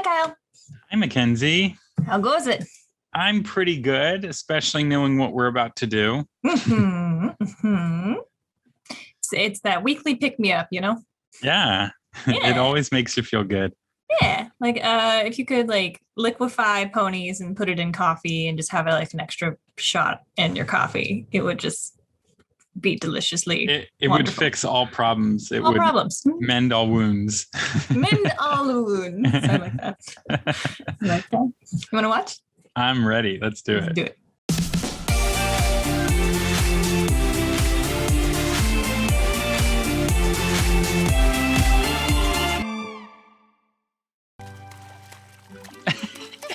Kyle. Hi, Mackenzie. How goes it? I'm pretty good, especially knowing what we're about to do. It's that weekly pick-me-up, you know? Yeah. Yeah. It always makes you feel good. Yeah. Like, if you could, like, liquefy ponies and put it in coffee and just have, like, an extra shot in your coffee, it would just be deliciously It would fix all problems. It all would problems. mend all wounds. Mend all wounds. I like that. I like that. You want to watch? I'm ready. Let's do it. Do it.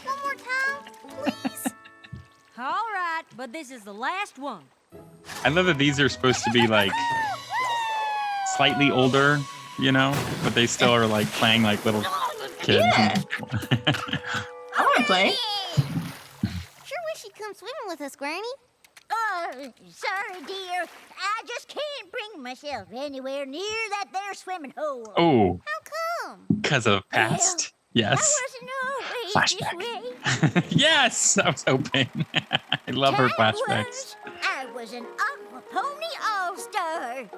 One more time, please. All right, but this is the last one. I love that these are supposed to be like slightly older, you know, but they still are like playing like little kids. Yeah. I want to play. Sure wish you'd come swimming with us, Granny. Sorry, dear. I just can't bring myself anywhere near that there swimming hole. Oh, How come? because of past. Yes. I wasn't always this way. Yes, I was hoping. I love her flashbacks. I was an aqua pony all-star.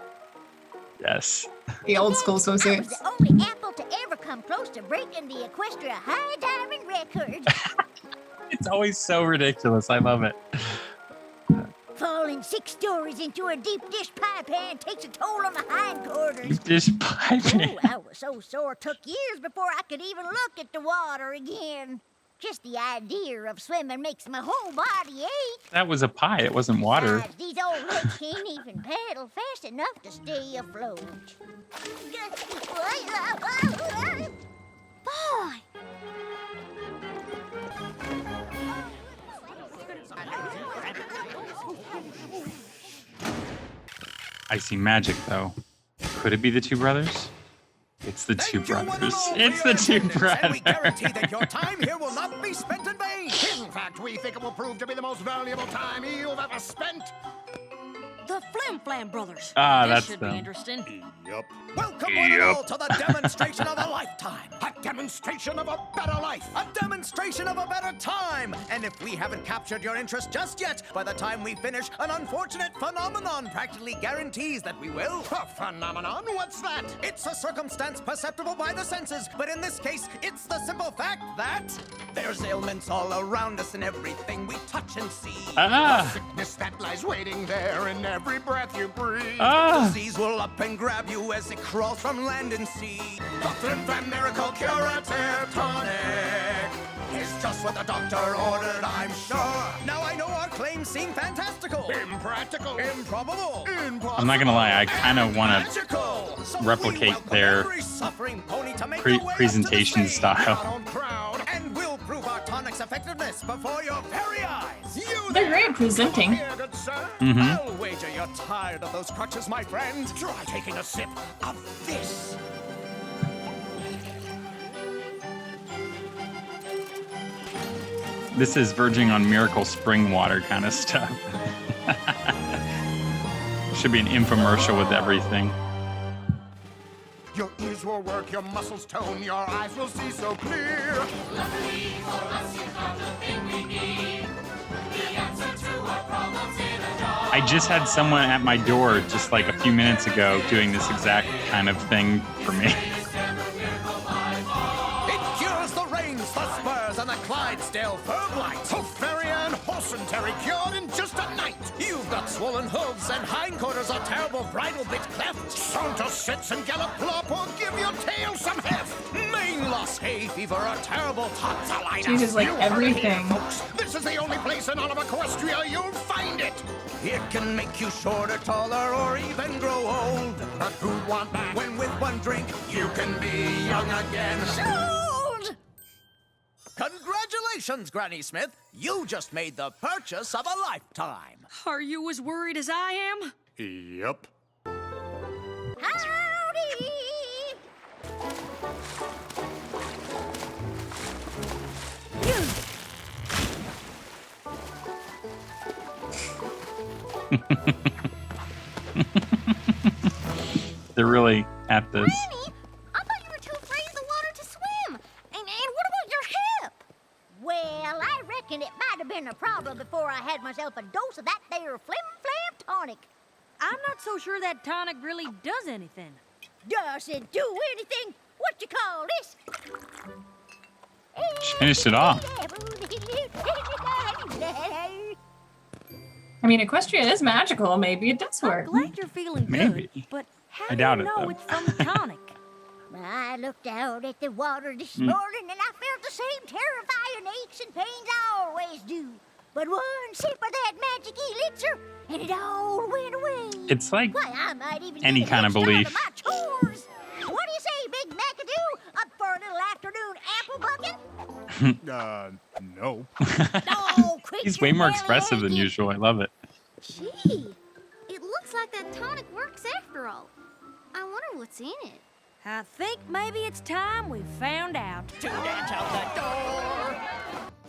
Yes. The old school I was swimsuits. the only apple to ever come close to breaking the Equestria high diving record. It's always so ridiculous. I love it. Falling 6 stories into a deep dish pie pan takes a toll on the hindquarters. Just piping. Oh, I was so sore, took years before I could even look at the water again. Just the idea of swimming makes my whole body ache. That was a pie. It wasn't water. Besides, these old legs can't even paddle fast enough to stay afloat. Boy! I see magic, though. Could it be the two brothers? It's the two brothers. It's the two brothers. And we guarantee that your time here will not be spent in vain. In fact, we think it will prove to be the most valuable time you've ever spent. The Flim Flam Brothers. Ah, this that's should them. be interesting. Yep. Welcome one and all to the demonstration of a lifetime. A demonstration of a better life. A demonstration of a better time. And if we haven't captured your interest just yet, by the time we finish, an unfortunate phenomenon practically guarantees that we will. A phenomenon? What's that? It's a circumstance perceptible by the senses, but in this case, it's the simple fact that there's ailments all around us in everything we touch and see. Ah. A sickness that lies waiting there in every breath you breathe. Ah. Disease will up and grab you as it crawls from land and sea. The Flim Flam Miracle Curative Tonic is just what the doctor ordered, I'm sure. Now I know our claims seem fantastical, impractical, improbable, impossible. I'm not gonna lie, I kind of want to magical. So replicate we welcome their every suffering pony to make their way up to the presentation stage. style. Out on proud, and we'll prove our tonic's effectiveness before your very eyes. You They're there, great presenting. here, good sir. I'll wager you're tired of those crutches, my friend. Try taking a sip of this. This is verging on miracle spring water kind of stuff. Should be an infomercial with everything. Your ears will work, your muscles tone, your eyes will see so clear. Luckily for us, you found the thing we need. The answer to our problems in a jar. I just had someone at my door just like a few minutes ago doing this exact kind of thing for me. It cures the Rains, the Spurs, and the Clydesdale fur blight. Hoofferia and Horsenterry cured in just a night. You've got swollen hooves and hindquarters, a terrible bridle bit cleft. Saunter sits and gallop flop or give your tail some heft. Mane loss, hay fever, a terrible tonsillitis. Jesus, like You heard it here, everything. folks. This is the only place in all of Equestria you'll find it. It can make you shorter, taller, or even grow old. But who'd want that when with one drink you can be young again? Sold! Congratulations, Granny Smith. You just made the purchase of a lifetime. Are you as worried as I am? Yep. Howdy! They're really at this. Granny, I thought you were too afraid of the water to swim. And what about reckon it might have been a problem before I had myself a dose of that there Flim Flam tonic. I'm not so sure that tonic really does anything. Doesn't do anything. What you call this? She finished it off. I mean, Equestria is magical. Maybe it does I'm work. glad you're feeling Maybe. good, but how I do doubt you it, know though. it's from the tonic? I looked out at the water this morning and I felt the same terrifying aches and pains I always do. But one sip of that magic elixir and it all went away. It's like Why, I might even any get a kind head of start on belief. my chores. What do you say, Big McAdoo? Up for a little afternoon apple bucking? No. Oh, He's way more expressive than usual. I love it. Gee, it looks like that tonic works after all. I wonder what's in it. I think maybe it's time we found out. To dance out the door.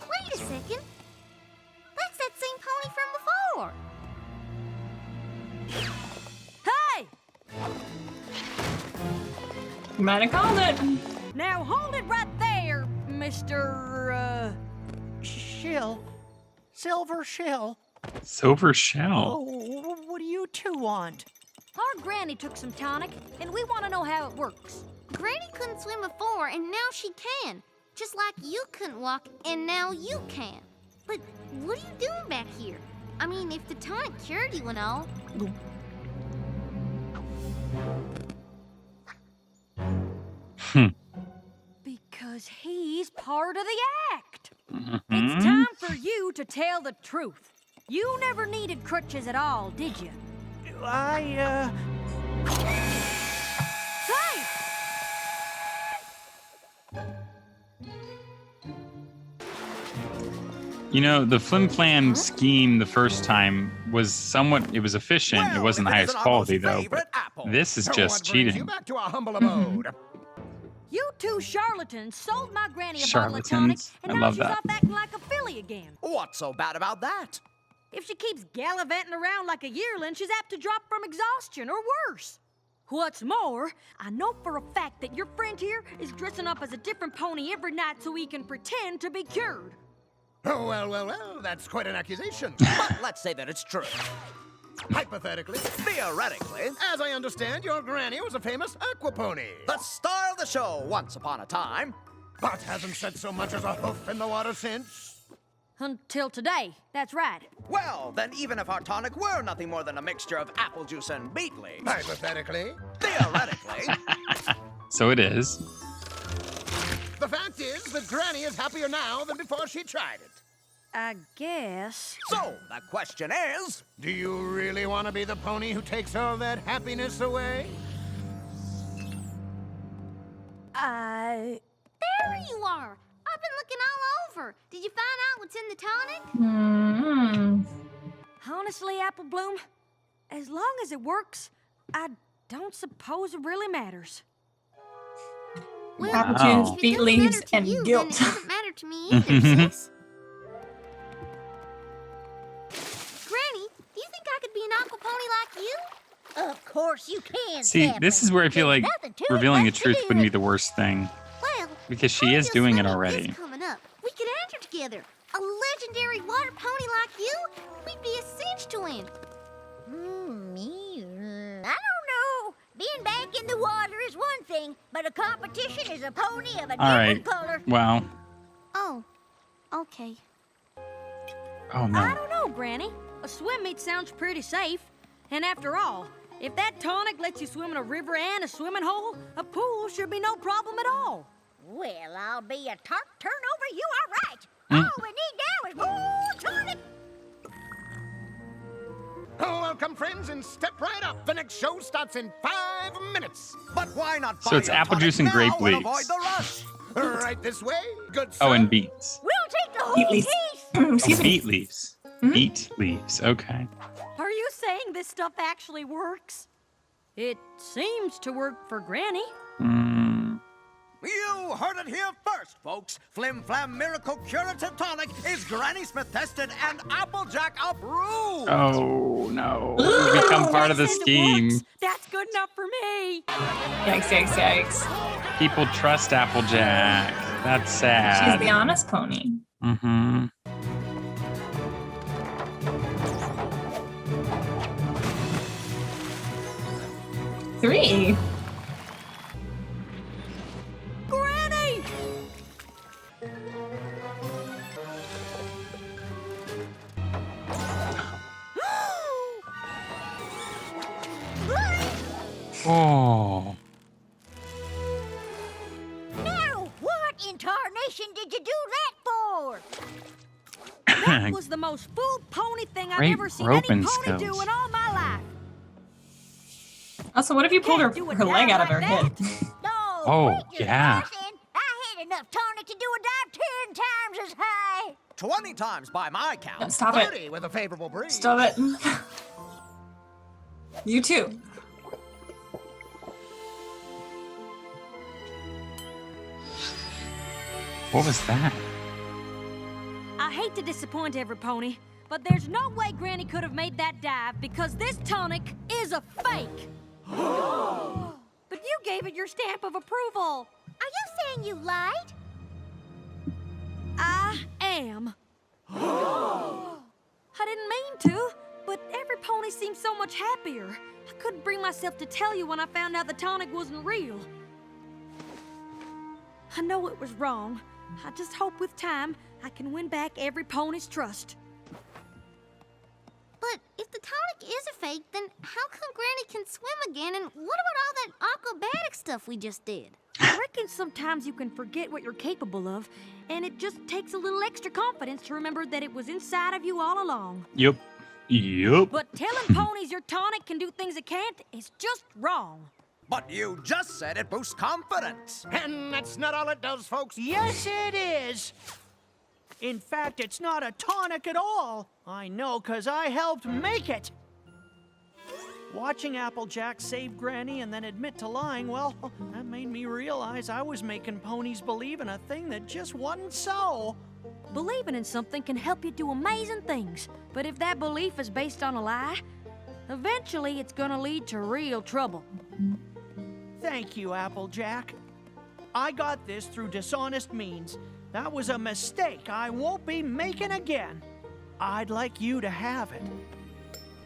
Wait a second. That's that same pony from before. Hey! You might have called it. Now hold it right there, Mr. Shill. Silver Shill. Silver shell. Oh, what do you two want? Our granny took some tonic, and we want to know how it works. Granny couldn't swim before, and now she can. Just like you couldn't walk, and now you can. But what are you doing back here? I mean, if the tonic cured you and all. Because he's part of the act. Mhm. It's time for you to tell the truth. You never needed crutches at all, did you? Say! You know, the Flim Flam scheme the first time was somewhat, it was efficient. It wasn't the it highest isn't our quality, most though. favorite But apple. this is So just what brings You cheating. back to our humble abode. You two charlatans sold my granny a bottle of tonic, Charlatans. and I now love she's that. off acting like a filly again. What's so bad about that? If she keeps gallivanting around like a yearling, she's apt to drop from exhaustion or worse. What's more, I know for a fact that your friend here is dressing up as a different pony every night so he can pretend to be cured. Oh, well, that's quite an accusation. But let's say that it's true. Hypothetically, theoretically, as I understand, your granny was a famous aquapony. The star of the show once upon a time. But hasn't set so much as a hoof in the water since. Until today, that's right. Well, then even if our tonic were nothing more than a mixture of apple juice and beet leaves. Hypothetically. Theoretically. So it is. The fact is that Granny is happier now than before she tried it. I guess. So, the question is, do you really want to be the pony who takes all that happiness away? There you are. I've been looking all over. Did you find out what's in the tonic? Honestly, Apple Bloom, as long as it works, I don't suppose it really matters. Well, Apple Wow. juice, if it beet doesn't leaves, matter to and you, then guilt. it doesn't matter to me either, sis. Granny, do you think I could be an aqua pony like you? Of course you can. See, Sapling. this is where I feel There's like nothing to it revealing the but to truth do wouldn't be it. the worst thing. Well, Because she is doing it already. Coming up. We could enter together. A legendary water pony like you? We'd be a cinch to win. I don't know. Being back in the water is one thing, but a competition is a pony of a All different right. color. Wow. Oh, okay. Oh, I no. don't know, Granny. A swim meet sounds pretty safe. And after all, if that tonic lets you swim in a river and a swimming hole, a pool should be no problem at all. Well, I'll be a tart turnover. You are right. All we need now is more tonic. Oh, welcome, friends, and step right up. The next show starts in 5 minutes. But why not So buy it's your apple tonic juice and now grape and leaves. avoid the rush? Right this way, good sir. Oh, and beets. We'll take the whole Beet leaves. piece. Oh, Excuse me. beet leaves. Beet leaves. Okay. Are you saying this stuff actually works? It seems to work for Granny. You heard it here first, folks. Flim Flam Miracle Curative Tonic is Granny Smith tested and Applejack approved. Oh, no. We've become part of the Says it scheme. works. That's good enough for me. Yikes, yikes, yikes. People trust Applejack. That's sad. She's the honest pony. Mm-hmm. 3. Granny! Oh. Now, what in tarnation did you do that for? That was the most fool pony thing I've Great ever seen any roping pony do skills. in all my life. Also, what if you pulled her, Can't do a her leg dive out of her like head? No, Oh, quit your yeah. fussing. I had enough tonic to do a dive 10 times as high. 20 times by my count. No, stop it. 30 with a favorable breeze. Stop it. You too. What was that? I hate to disappoint every pony, but there's no way Granny could have made that dive because this tonic is a fake. But you gave it your stamp of approval. Are you saying you lied? I am. I didn't mean to, but every pony seems so much happier. I couldn't bring myself to tell you when I found out the tonic wasn't real. I know it was wrong. I just hope with time I can win back every pony's trust. But if the tonic is a fake, then how come Granny can swim again? And what about all that acrobatic stuff we just did? I reckon sometimes you can forget what you're capable of, and it just takes a little extra confidence to remember that it was inside of you all along. Yup. Yup. But telling ponies your tonic can do things it can't is just wrong. But you just said it boosts confidence. And that's not all it does, folks. Yes, it is. In fact, it's not a tonic at all. I know, 'cause I helped make it. Watching Applejack save Granny and then admit to lying, well, that made me realize I was making ponies believe in a thing that just wasn't so. Believing in something can help you do amazing things, but if that belief is based on a lie, eventually it's gonna lead to real trouble. Thank you, Applejack. I got this through dishonest means. That was a mistake I won't be making again. I'd like you to have it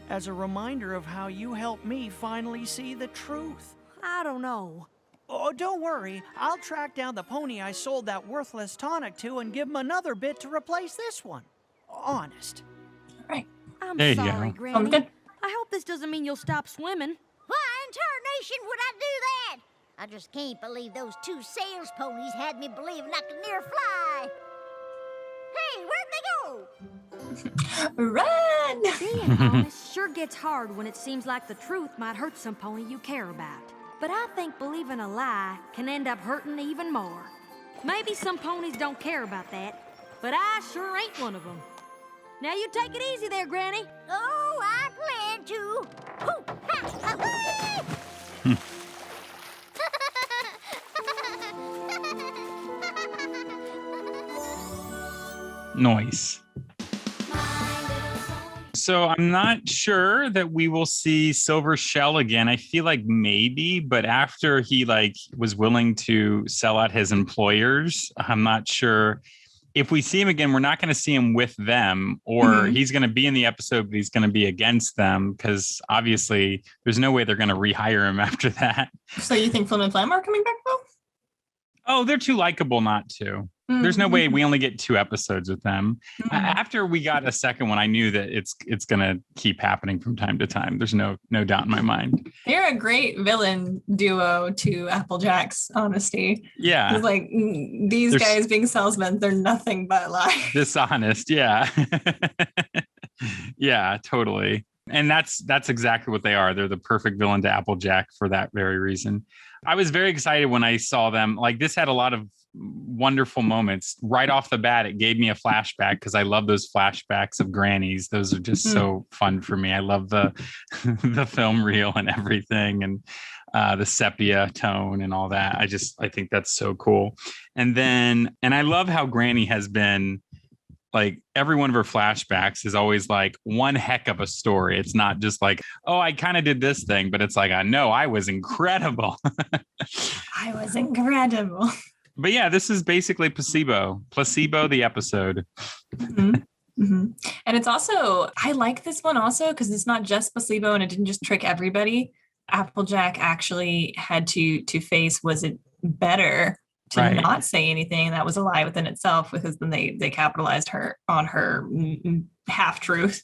as a reminder of how you helped me finally see the truth. I don't know. Oh, don't worry. I'll track down the pony I sold that worthless tonic to and give him another bit to replace this one. Honest. Right. I'm There you sorry, go. Granny. Good. I hope this doesn't mean you'll stop swimming. Why in tarnation would I do that? I just can't believe those 2 sales ponies had me believing I could near fly. Hey, where'd they go? Run! Being honest sure gets hard when it seems like the truth might hurt some pony you care about. But I think believing a lie can end up hurting even more. Maybe some ponies don't care about that, but I sure ain't one of them. Now you take it easy there, Granny. Oh, I plan to. Hoo, ha, ha, ha. Noise. So I'm not sure that we will see Silver Shell again. I feel like maybe, but after he was willing to sell out his employers, I'm not sure. If we see him again, we're not going to see him with them, or he's going to be in the episode, but he's going to be against them, because obviously there's no way they're going to rehire him after that. So you think Flim and Flam are coming back though? Oh, they're too likable not to. There's no way we only get 2 episodes with them. After we got a second one, I knew that it's going to keep happening from time to time. There's no doubt in my mind. They're a great villain duo to Applejack's honesty. Yeah. It's like these guys being salesmen, they're nothing but lies. Dishonest. Yeah. Yeah, totally. And that's exactly what they are. They're the perfect villain to Applejack for that very reason. I was very excited when I saw them. This had a lot of wonderful moments right off the bat. It gave me a flashback because I love those flashbacks of grannies. Those are just so fun for me. I love the the film reel and everything, and the sepia tone and all that. I think that's so cool. And I love how Granny has been, every one of her flashbacks is always one heck of a story. It's not just oh, I kind of did this thing, but it's I know I was incredible. I was incredible. But yeah, this is basically Placebo the episode. And it's also, I like this one also because it's not just Placebo and it didn't just trick everybody. Applejack actually had to face, was it better to Right. not say anything? That was a lie within itself, because then they capitalized her on her half truth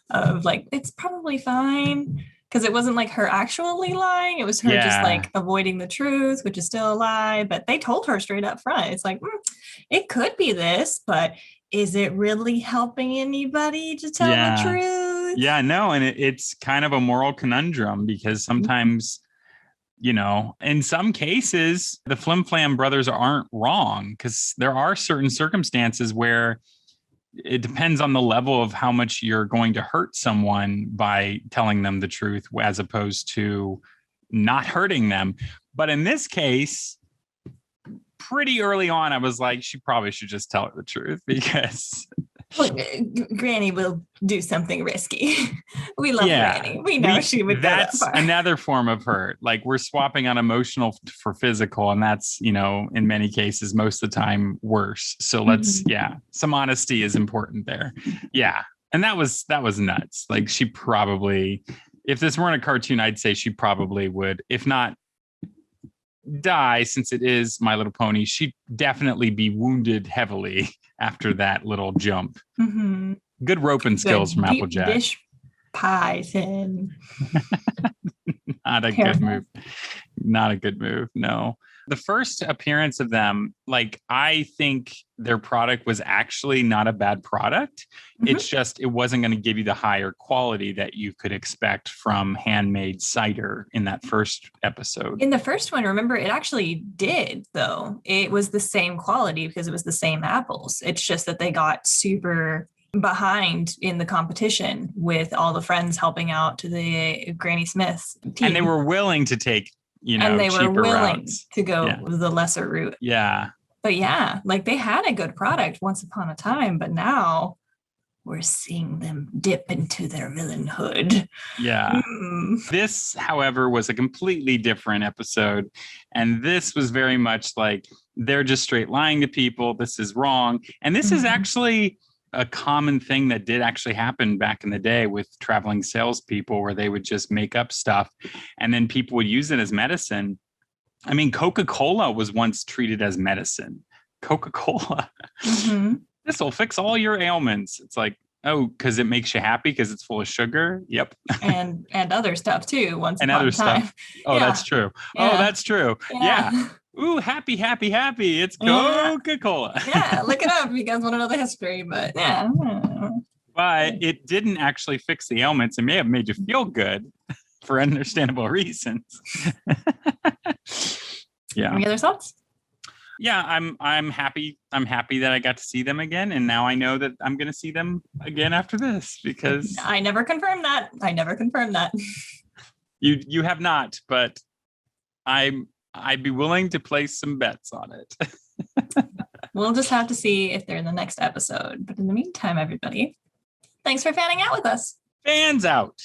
of like, it's probably fine, because it wasn't like her actually lying, it was her just Yeah. like avoiding the truth, which is still a lie. But they told her straight up front, it's like, it could be this, but is it really helping anybody to tell Yeah. the truth? Yeah, no, and it's kind of a moral conundrum, because sometimes, you know, in some cases, the Flim Flam brothers aren't wrong, because there are certain circumstances where it depends on the level of how much you're going to hurt someone by telling them the truth, as opposed to not hurting them. But in this case, pretty early on, I was like, she probably should just tell her the truth, because Granny will do something risky. We love Granny. We know she would go that that's far. another form of hurt. Like, we're swapping on emotional for physical, and that's, you know, in many cases, most of the time worse. So let's, some honesty is important there. Yeah. And that was nuts. Like, she probably, if this weren't a cartoon, I'd say she probably would, if not die, since it is My Little Pony, she'd definitely be wounded heavily after that little jump. Mm-hmm. Good roping skills from Applejack. Dish python. Not a good move. Not a good move. No. The first appearance of them, like, I think their product was actually not a bad product. Mm-hmm. It's just, it wasn't going to give you the higher quality that you could expect from handmade cider in that first episode. In the first one, remember, it actually did, though. It was the same quality because it was the same apples. It's just that they got super behind in the competition with all the friends helping out to the Granny Smith's team. And they were willing to take, you know, and they were cheaper willing routes to go the lesser route. Yeah. But yeah, like, they had a good product once upon a time, but now we're seeing them dip into their villainhood. Yeah. This, however, was a completely different episode. And this was very much like, they're just straight lying to people. This is wrong. And this is actually a common thing that did actually happen back in the day with traveling salespeople, where they would just make up stuff and then people would use it as medicine. I mean, Coca-Cola was once treated as medicine. Coca-Cola. This will fix all your ailments. It's like, oh, because it makes you happy because it's full of sugar. Yep. and other stuff too. And other stuff. Oh, that's true. Yeah. Oh, that's true. Yeah. Ooh, happy, happy, happy. It's Coca-Cola. Yeah, look it up if you guys want to know the history. But yeah. But it didn't actually fix the ailments. It may have made you feel good for understandable reasons. Yeah. Any other thoughts? Yeah, I'm happy. I'm happy that I got to see them again, and now I know that I'm going to see them again after this, because I never confirmed that. You have not, but I'd be willing to place some bets on it. We'll just have to see if they're in the next episode. But in the meantime, everybody, thanks for fanning out with us. Fans out.